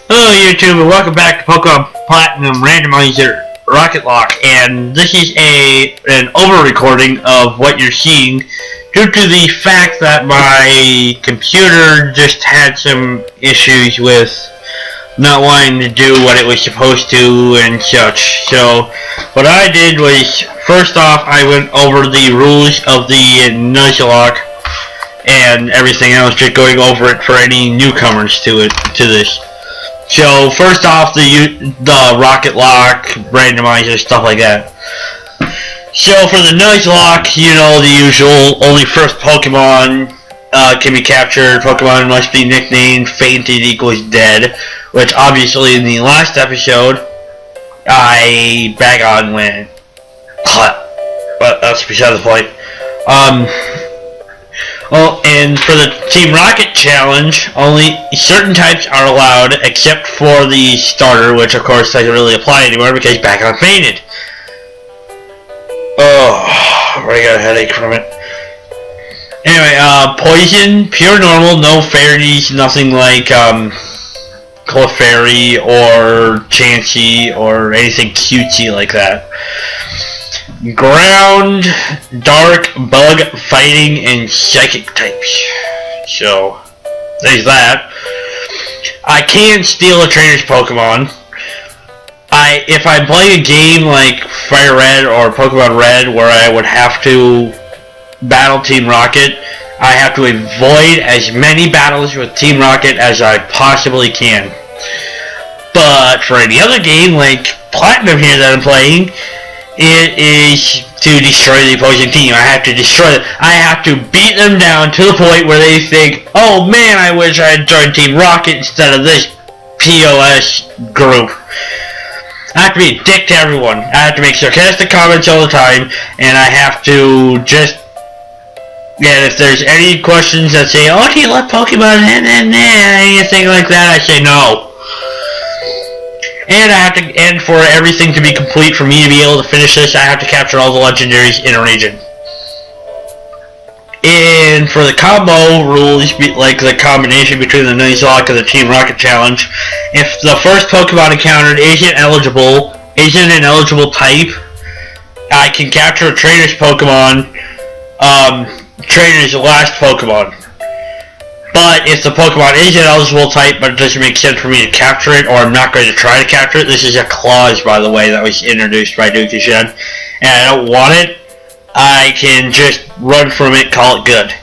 Hello YouTube and welcome back to Pokémon Platinum Randomizer RocketLocke, and this is an over-recording of what you're seeing due to the fact that my computer just had some issues with not wanting to do what it was supposed to and such. So what I did was, first off, I went over the rules of the Nuzlocke and everything else, just going over it for any newcomers to this. So first off, the RocketLocke, Randomizer, stuff like that. So for the Nuzlocke, you know, the usual, only first Pokemon can be captured. Pokemon must be nicknamed fainted equals dead, which obviously in the last episode I bag on when, but that's beside the point. Well, and for the Team Rocket challenge, only certain types are allowed, except for the starter, which of course doesn't really apply anymore because Bagon fainted. Oh, I got a headache from it. Anyway, poison, pure normal, no fairies, nothing like Clefairy or Chansey or anything cutesy like that. Ground, dark, bug, fighting, and psychic types. So, there's that. I can steal a trainer's Pokemon. If I play a game like Fire Red or Pokemon Red where I would have to battle Team Rocket, I have to avoid as many battles with Team Rocket as I possibly can. But for any other game like Platinum here that I'm playing, it is to destroy the opposing team. I have to destroy them. I have to beat them down to the point where they think, oh man, I wish I had joined Team Rocket instead of this POS group. I have to be a dick to everyone. I have to make sarcastic comments all the time, and I have to just, yeah, if there's any questions that say, oh, do you like Pokemon, anything like that, I say no. And I have to, and for everything to be complete for me to be able to finish this, I have to capture all the legendaries in a region. And for the combo rules, like the combination between the Nuzlocke and the Team Rocket challenge, if the first Pokemon encountered isn't an eligible type, I can capture a trainer's Pokemon, trainer's last Pokemon. But if the Pokemon is an eligible type, but it doesn't make sense for me to capture it, or I'm not going to try to capture it, this is a clause, by the way, that was introduced by Dookie Shed, and I don't want it, I can just run from it, call it good.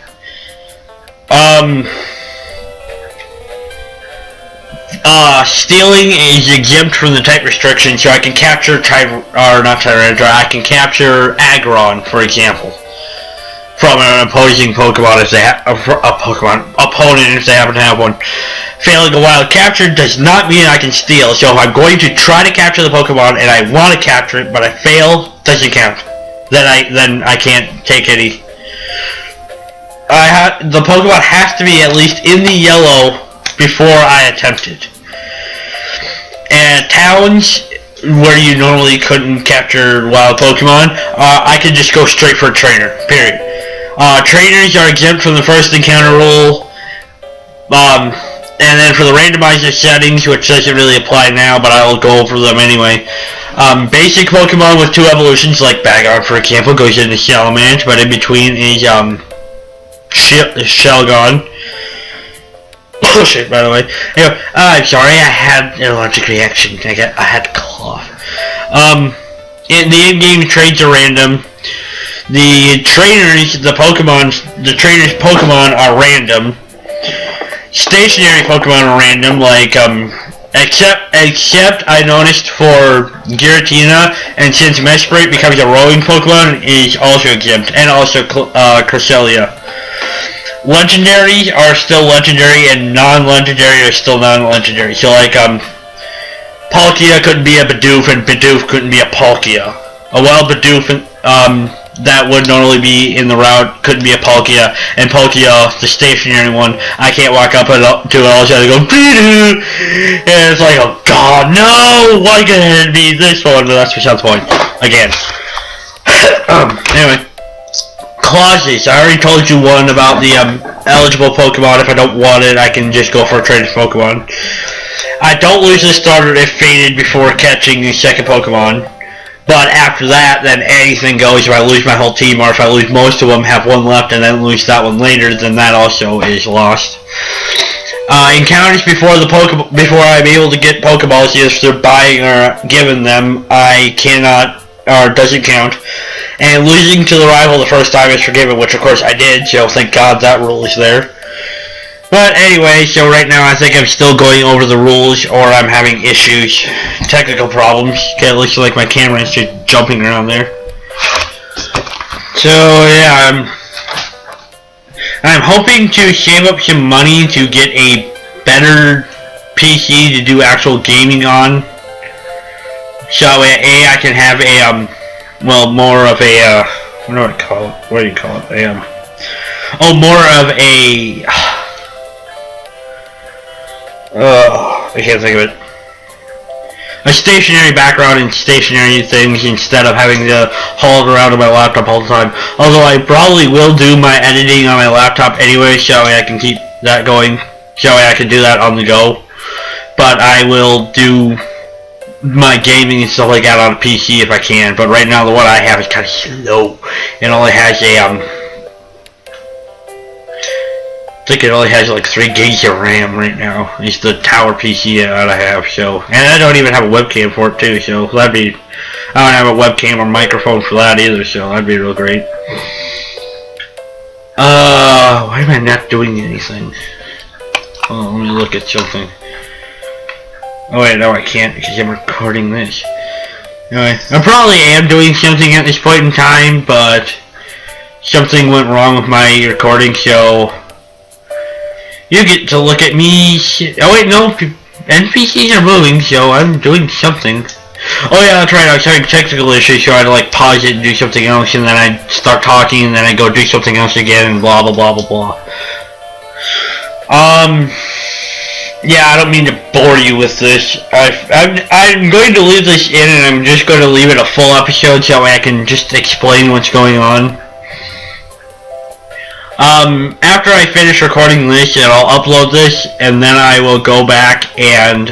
Stealing is exempt from the type restriction, so I can capture I can capture Aggron, for example, from an opposing Pokemon if they have opponent if they happen to have one. Failing a wild capture does not mean I can steal. So if I'm going to try to capture the Pokemon and I want to capture it, but I fail, doesn't count. Then I can't take any. The Pokemon has to be at least in the yellow before I attempt it. And towns where you normally couldn't capture wild Pokemon, I could just go straight for a trainer. Period. Trainers are exempt from the first encounter rule, and then for the randomizer settings, which doesn't really apply now, but I will go over them anyway. Basic Pokemon with 2 evolutions, like Bagon, for example, goes into Salamence, but in between is Shelgon. Bullshit, by the way. Anyway, I'm sorry, I had an allergic reaction. I had to cough. The in-game trades are random. The trainers' Pokemon are random. Stationary Pokemon are random, like, except I noticed for Giratina, and since Mesprit becomes a rolling Pokemon, is also exempt, and also Cresselia. Legendaries are still legendary, and non-legendary are still non-legendary. So, like, Palkia couldn't be a Bidoof, and Bidoof couldn't be a Palkia. A wild Bidoof, that would normally be in the route couldn't be a Palkia, and Palkia, the stationary one, I can't walk up to it all of a sudden and go, Bidoo! And it's like, oh god, no! Why can't it be this one? But that's besides the point. Again. Anyway. Clauses. I already told you one about the eligible Pokemon. If I don't want it, I can just go for a trainer's Pokemon. I don't lose the starter if fated before catching the second Pokemon. But after that, then anything goes. If I lose my whole team, or if I lose most of them, have one left, and then lose that one later, then that also is lost. Encounters before I'm able to get Pokeballs, if they're buying or given them, I cannot, or doesn't count. And losing to the rival the first time is forgiven, which of course I did, so thank God that rule is there. But anyway, so right now I think I'm still going over the rules, or I'm having issues, technical problems. Okay, it looks like my camera is just jumping around there. So yeah, I'm hoping to save up some money to get a better PC to do actual gaming on. So I can have a well, more of a what do I call it? What do you call it? More of a I can't think of it. A stationary background and stationary things instead of having to haul it around on my laptop all the time. Although I probably will do my editing on my laptop anyway, so I can keep that going. So I can do that on the go. But I will do my gaming and stuff like that on a PC if I can. But right now the one I have is kind of slow. It only has a I think it only has like 3 gigs of RAM right now. It's the tower PC that I have, so, and I don't even have a webcam for it too, so that'd be, I don't have a webcam or microphone for that either, so that'd be real great. Why am I not doing anything? Oh, let me look at something. Oh wait, no I can't because I'm recording this. Anyway, I probably am doing something at this point in time, but something went wrong with my recording, so you get to look at me. Oh wait, no, NPCs are moving, so I'm doing something. Oh yeah, that's right, I was having technical issues, so I had to like pause it and do something else, and then I'd start talking, and then I'd go do something else again, and blah blah blah blah blah. Yeah, I don't mean to bore you with this. I'm going to leave this in, and I'm just going to leave it a full episode so I can just explain what's going on. After I finish recording this, and I'll upload this, and then I will go back and,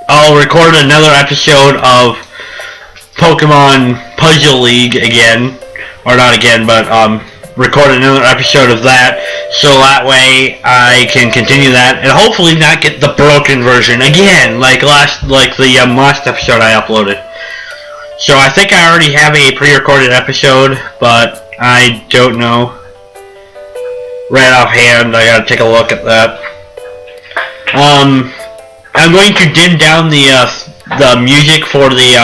I'll record another episode of Pokemon Puzzle League again, or not again, but, record another episode of that, so that way I can continue that, and hopefully not get the broken version again, like the last episode I uploaded. So I think I already have a pre-recorded episode, but I don't know. Right offhand, I gotta take a look at that. I'm going to dim down the music for the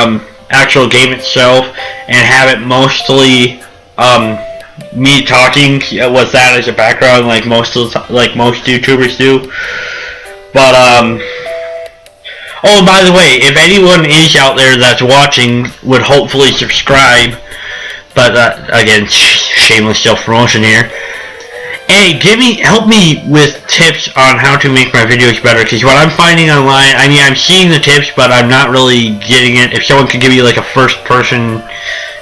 actual game itself, and have it mostly me talking with that as a background, like most YouTubers do. But oh, by the way, if anyone is out there that's watching, would hopefully subscribe, but again, shameless self-promotion here. Hey, help me with tips on how to make my videos better, because what I'm finding online, I mean, I'm seeing the tips, but I'm not really getting it. If someone could give me like a first-person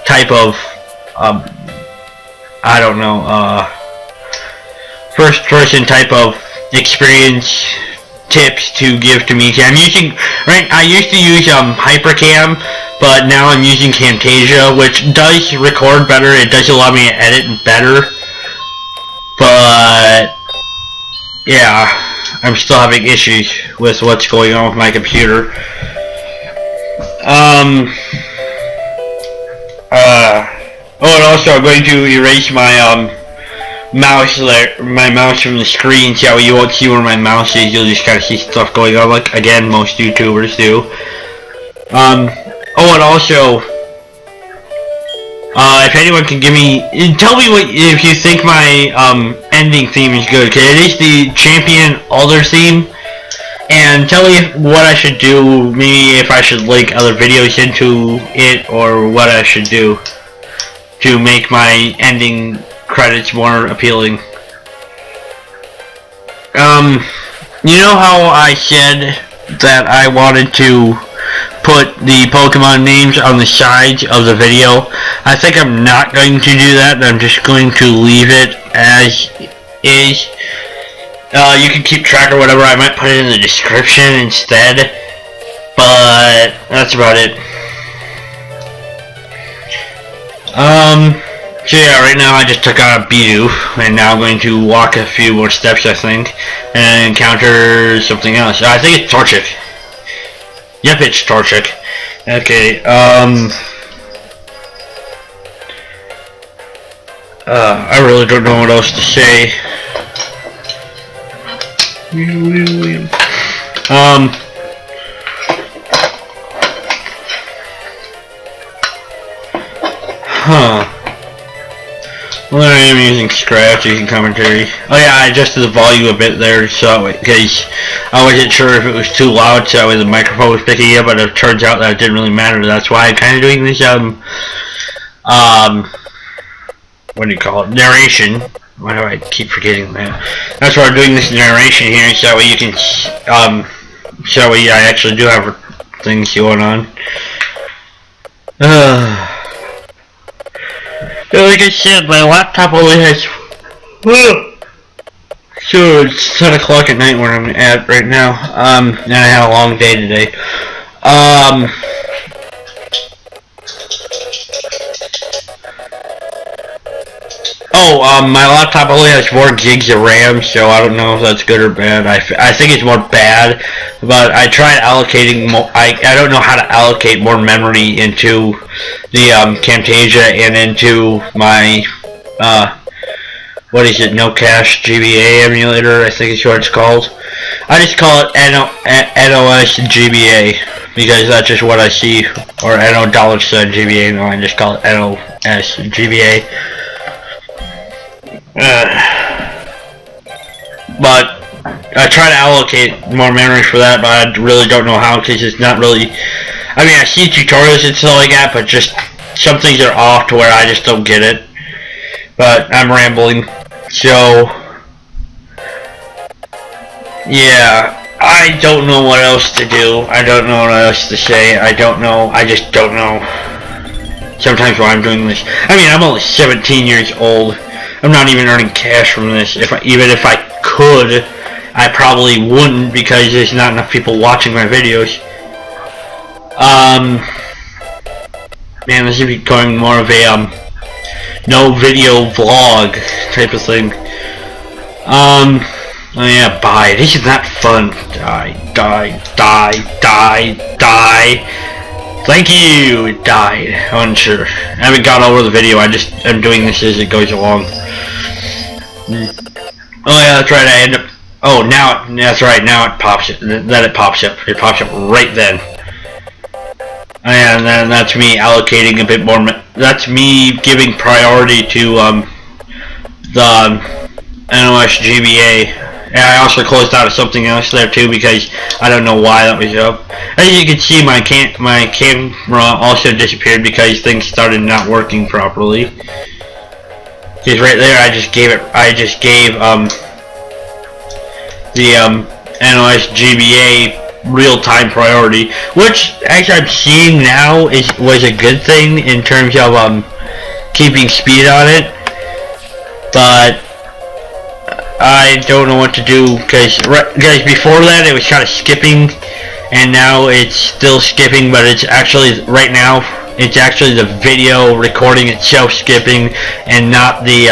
type of, I don't know, first-person type of experience tips to give to me. I used to use Hypercam, but now I'm using Camtasia, which does record better. It does allow me to edit better, but yeah, I'm still having issues with what's going on with my computer. Oh, and also I'm going to erase my mouse from the screen, so you won't see where my mouse is. You'll just kind of see stuff going on, like again most YouTubers do. Oh, and also, if anyone can tell me if you think my ending theme is good, because it is the Champion Alder theme, and tell me what I should do. Maybe if I should link other videos into it, or what I should do to make my ending credits more appealing. You know how I said that I wanted to put the Pokemon names on the sides of the video? I think I'm not going to do that. I'm just going to leave it as is. You can keep track or whatever. I might put it in the description instead, but that's about it. So yeah, right now I just took out a Beedoo, and now I'm going to walk a few more steps, I think, and encounter something else. I think it's Torchic. Yep, it's Torchic. Okay, I really don't know what else to say. Well, I am using Scratch, using commentary. Oh yeah, I adjusted the volume a bit there, so because I wasn't sure if it was too loud, so the microphone was picking it up, but it turns out that it didn't really matter. That's why I'm kind of doing this, what do you call it? Narration. Why do I keep forgetting that? That's why I'm doing this narration here, so that way you can, so I actually do have things going on. Like I said, my laptop only has, so it's 10 o'clock at night where I'm at right now, and I had a long day today. My laptop only has 4 gigs of RAM, so I don't know if that's good or bad. I think it's more bad, but I tried allocating more. I don't know how to allocate more memory into the Camtasia and into my what is it? No Cache GBA emulator, I think is what it's called. I just call it NOS GBA because that's just what I see, or NO $sign GBA. No, I just call it NOS GBA. But I try to allocate more memory for that, but I really don't know how, because it's not really, I mean, I see tutorials and stuff like that, but just some things are off to where I just don't get it. But I'm rambling, so yeah, I don't know what else to do. I don't know what else to say. I don't know. I just don't know sometimes why I'm doing this. I mean, I'm only 17 years old. I'm not even earning cash from this. Even if I could, I probably wouldn't, because there's not enough people watching my videos. Man, this is becoming more of a no video vlog type of thing. Oh yeah, bye. This is not fun. Die. Thank you. It died. I'm unsure. I haven't got over the video. I'm doing this as it goes along. Oh yeah, that's right. I end up. Oh, that's right. Now it pops it. Then it pops up. It pops up right then. And then that's me allocating a bit more. That's me giving priority to the NOS GBA. And I also closed out of something else there too, because I don't know why that was up. As you can see, my camera also disappeared because things started not working properly. Because right there, I just gave the NOS GBA real-time priority, which actually I'm seeing now was a good thing in terms of keeping speed on it, but I don't know what to do, because before that it was kind of skipping, and now it's still skipping, but it's actually right now it's actually the video recording itself skipping, and not the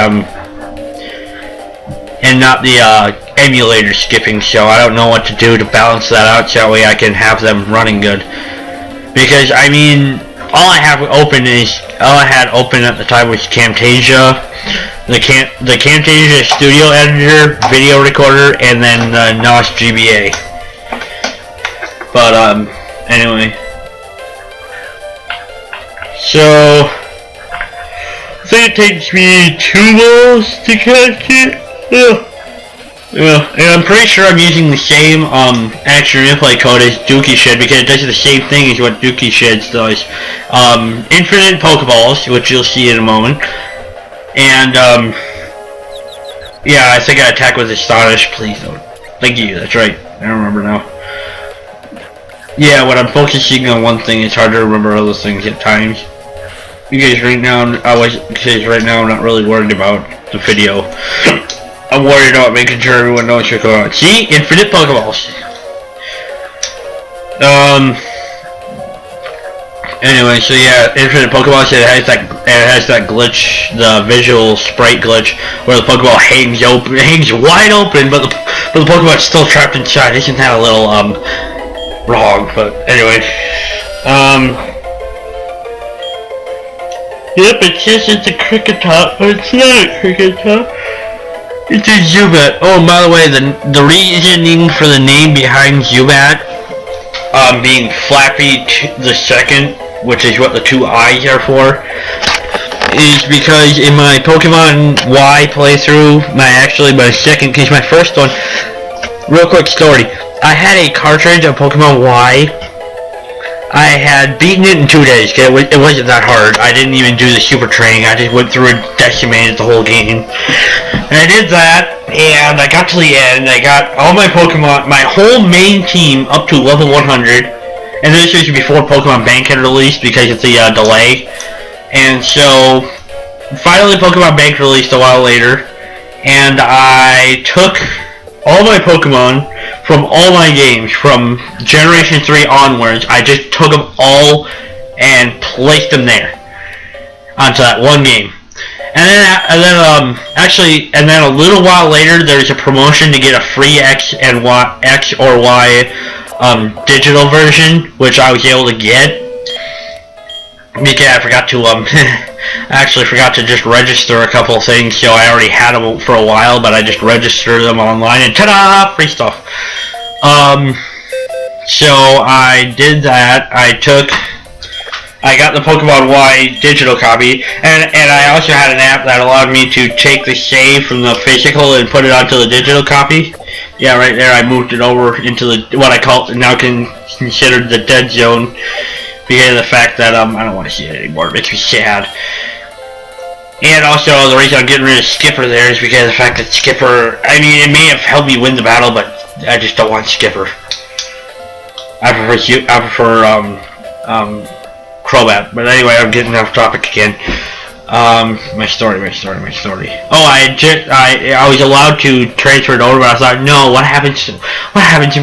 emulator skipping. So I don't know what to do to balance that out, so that way I can have them running good. Because I mean, all I had open at the time was Camtasia, the Camtasia Studio Editor, video recorder, and then the NOS GBA. But anyway, so I think it takes me 2 balls to catch it. Yeah, and I'm pretty sure I'm using the same action replay code as Dookie Shed, because it does the same thing as what Dookie Shed does. Infinite Pokeballs, which you'll see in a moment, and yeah, I think I attack with Astonish. Please don't. Thank you. That's right. I don't remember now. Yeah, when I'm focusing on one thing, it's hard to remember other things at times. Because right now I'm not really worried about the video. I'm worried about making sure everyone knows what's going on. See? Infinite Pokeballs. Anyway, so yeah, Infinite Pokeballs, it has that glitch, the visual sprite glitch, where the Pokeball hangs wide open, but the Pokeball is still trapped inside. Isn't that a little wrong? But anyway, yep, it says it's a Cricketop, but it's not a Cricketop. It's a Zubat. Oh, and by the way, the reasoning for the name behind Zubat, being Flappy the Second, which is what the two eyes are for, is because in my Pokemon Y playthrough, my second, because my first one, real quick story, I had a cartridge of Pokemon Y. I had beaten it in 2 days, okay? It wasn't that hard. I didn't even do the super training, I just went through and decimated the whole game. And I did that, and I got to the end, I got all my Pokemon, my whole main team up to level 100, and this was before Pokemon Bank had released because of the delay. And so, finally Pokemon Bank released a while later, and I took all my Pokemon from all my games, from Generation 3 onwards. I just took them all and placed them there onto that one game. And then a little while later, there's a promotion to get a free X or Y digital version, which I was able to get because I forgot to actually forgot to just register a couple of things, so I already had them for a while, but I just registered them online and ta-da! Free stuff. So I did that. I got the Pokemon Y digital copy, and I also had an app that allowed me to take the save from the physical and put it onto the digital copy. Yeah, right there I moved it over into what I call now considered the dead zone, because of the fact that I don't want to see it anymore. It makes me sad. And also the reason I'm getting rid of Skipper there is because of the fact that Skipper, I mean, it may have helped me win the battle, but I just don't want Skipper. I prefer Crobat. But anyway, I'm getting off topic again. My story. Oh, I was allowed to transfer it over, but I thought, no, what happens if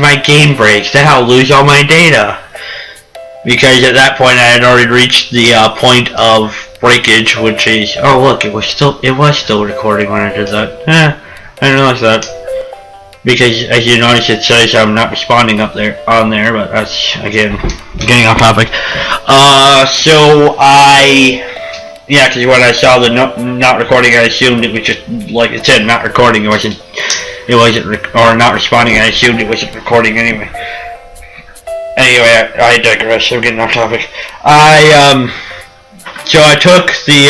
my game breaks? Then I'll lose all my data. Because at that point I had already reached the point of breakage, which is, oh look, it was still recording when I did that. I didn't realize that. Because as you notice, it says I'm not responding on there, but that's, again, getting off topic. Yeah, because when I saw the not recording, I assumed it was just, like it said, not recording. It wasn't, or not responding, I assumed it wasn't recording anyway. Anyway, I digress. I'm getting off topic. So I took the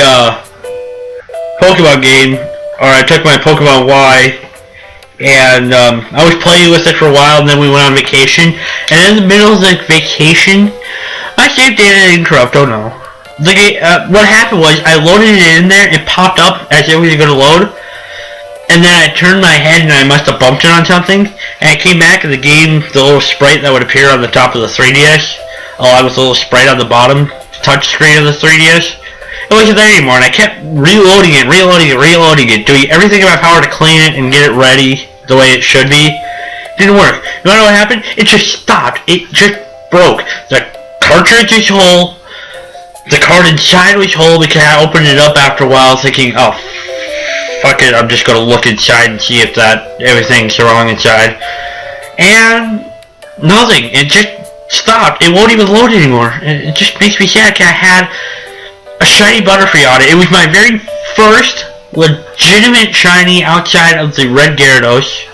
Pokemon game, or I took my Pokemon Y, and I was playing with it for a while, and then we went on vacation. And in the middle of the vacation, my save data interrupt. Oh no! What happened was I loaded it in there. It popped up as it was going to load. And then I turned my head and I must have bumped it on something, and I came back and the game, the little sprite that would appear on the top of the 3DS, along with the little sprite on the bottom touch screen of the 3DS, it wasn't there anymore, and I kept reloading it, doing everything in my power to clean it and get it ready the way it should be. Didn't work. You know what happened? It just stopped. It just broke. The cartridge is whole, the card inside was whole because I opened it up after a while thinking, oh, fuck it, I'm just gonna look inside and see if everything's wrong inside. And nothing. It just stopped. It won't even load anymore. It just makes me sad because I had a shiny Butterfree on it. It was my very first legitimate shiny outside of the Red Gyarados.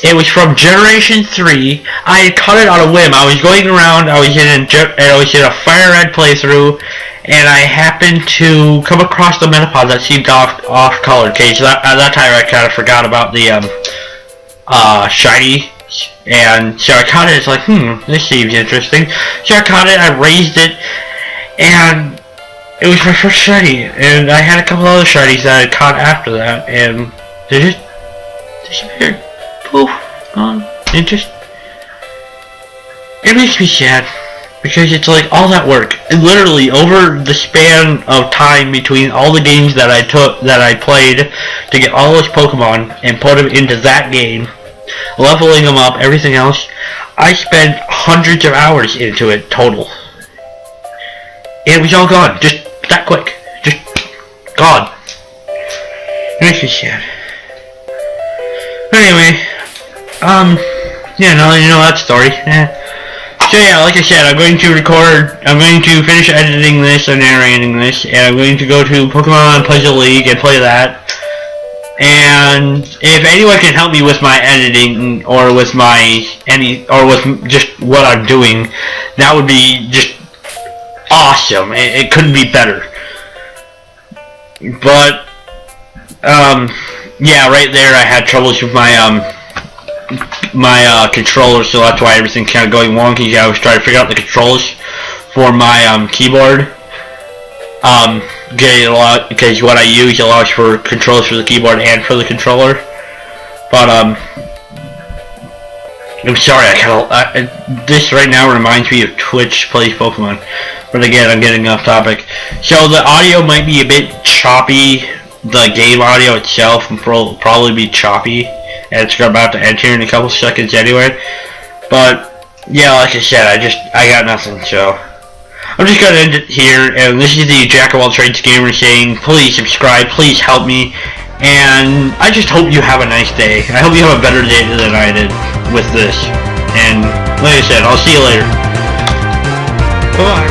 It was from Generation 3. I had caught it on a whim. I was going around, I was in a Fire Red playthrough, and I happened to come across the Metapod that seemed off-colored. Okay, so at that time I kind of forgot about the shiny, and so I caught it. It's like, this seems interesting. So I caught it, I raised it, and it was my first shiny. And I had a couple other shinies that I had caught after that, and they just disappeared. Poof, gone. It makes me sad. Because it's like all that work, and literally over the span of time between all the games that I played to get all those Pokemon and put them into that game, leveling them up, everything else, I spent hundreds of hours into it total. And it was all gone, just that quick, just gone. It makes me sad. Anyway, yeah, now you know that story. So yeah, like I said, I'm going to finish editing this and narrating this, and I'm going to go to Pokemon Puzzle League and play that. And if anyone can help me with my editing, or with with just what I'm doing, that would be just awesome. It couldn't be better. But, yeah, right there I had troubles with my controller, so that's why everything's kind of going wonky. I was trying to figure out the controls for my keyboard. Because what I use allows for controls for the keyboard and for the controller. But I'm sorry, this right now reminds me of Twitch Plays Pokemon. But again, I'm getting off topic. So the audio might be a bit choppy. The game audio itself will probably be choppy, and it's about to end here in a couple seconds anyway. But yeah, like I said, I got nothing, so I'm just gonna end it here. And this is the Jack of all trades gamer saying, please subscribe, please help me, and I just hope you have a nice day. I hope you have a better day than I did with this. And like I said, I'll see you later. Bye.